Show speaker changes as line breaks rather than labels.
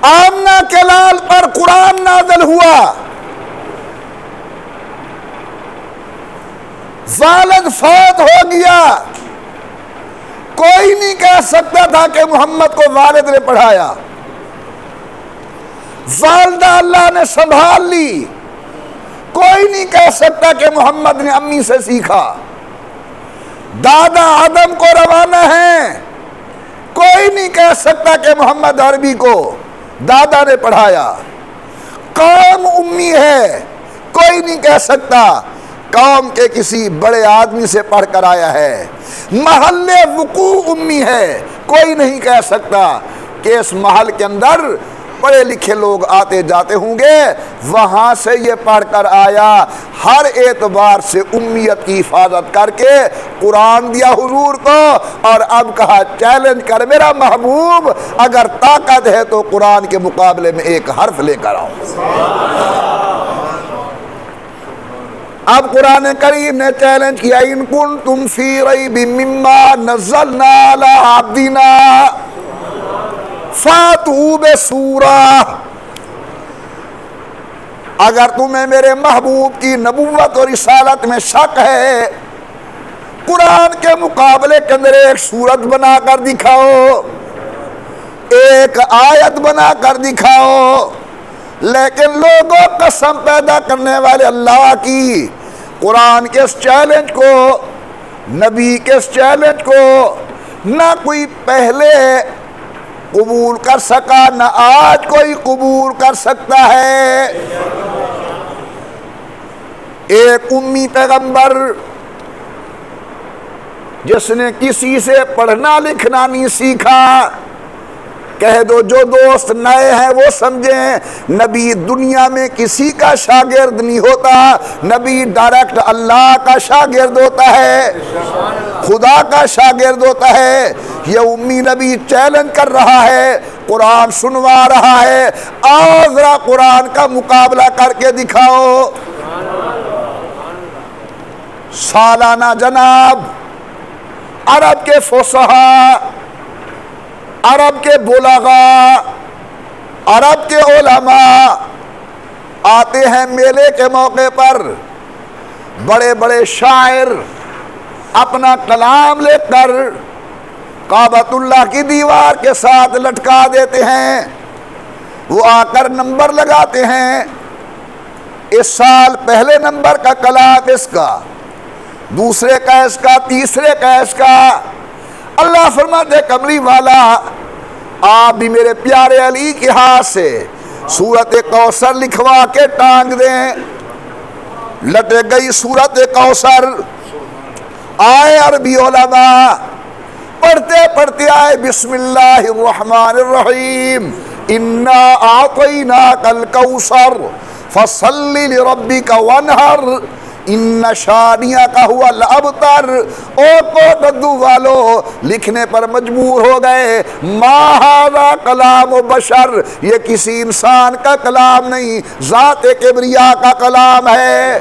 آمنہ کے لال پر قرآن نازل ہوا، والد فوت ہو گیا، کوئی نہیں کہہ سکتا تھا کہ محمد کو والد نے پڑھایا، والدہ اللہ نے سنبھال لی، کوئی نہیں کہہ سکتا کہ محمد نے امی سے سیکھا، دادا آدم کو روانہ ہیں، کوئی نہیں کہہ سکتا کہ محمد عربی کو دادا نے پڑھایا، قوم امی ہے، کوئی نہیں کہہ سکتا قوم کے کسی بڑے آدمی سے پڑھ کر آیا ہے، محلے وقوع امی ہے، کوئی نہیں کہہ سکتا کہ اس محل کے اندر پڑھے لکھے لوگ آتے جاتے ہوں گے، وہاں سے یہ پڑھ کر آیا، ہر اعتبار سے امیت کی حفاظت کر کے قرآن دیا حضور کو، اور اب کہا چیلنج کر میرا محبوب، اگر طاقت ہے تو قرآن کے مقابلے میں ایک حرف لے کر آؤ۔ اب قرآن کریم نے چیلنج کیا، ان کنتم فی ریب مما نزلنا علی عبدنا فاتوا بسورہ، اگر تمہیں میرے محبوب کی نبوت اور رسالت میں شک ہے، قرآن کے مقابلے کے اندر ایک سورت بنا کر دکھاؤ، ایک آیت بنا کر دکھاؤ، لیکن لوگوں قسم پیدا کرنے والے اللہ کی، قرآن کے اس چیلنج کو، نبی کے اس چیلنج کو نہ کوئی پہلے قبول کر سکا، نہ آج کوئی قبول کر سکتا ہے۔ ایک امی پیغمبر جس نے کسی سے پڑھنا لکھنا نہیں سیکھا، کہہ دو جو دوست نئے ہیں وہ سمجھیں، نبی دنیا میں کسی کا شاگرد نہیں ہوتا، نبی ڈائریکٹ اللہ کا شاگرد ہوتا ہے، خدا کا شاگرد ہوتا ہے۔ یہ امی نبی چیلنج کر رہا ہے، قرآن سنوا رہا ہے، آؤ ذرا قرآن کا مقابلہ کر کے دکھاؤ۔ سالانہ جناب عرب کے فصحاء، عرب کے بلغاء، عرب کے علماء آتے ہیں میلے کے موقع پر، بڑے بڑے شاعر اپنا کلام لے کر کعبۃ اللہ کی دیوار کے ساتھ لٹکا دیتے ہیں، وہ آ کر نمبر لگاتے ہیں، اس سال پہلے نمبر کا کلام اس کا، دوسرے کا اس کا، تیسرے کا اس کا۔ اللہ فرماتے ہیں کملی والا آپ بھی میرے پیارے علی کے ہاتھ سے سورت کوثر لکھوا کے ٹانگ دیں۔ لٹے گئی سورت کوثر، آئے عربی علماء، پڑھتے پڑھتے آئے بسم اللہ الرحمن الرحیم، انا اعطیناک الکوثر فصل لربک وانحر ان شانئک هو الابتر۔ او کو والو لکھنے پر مجبور ہو گئے، ما ھذا کلام بشر، یہ کسی انسان کا کلام نہیں، ذات کبریا کا کلام ہے۔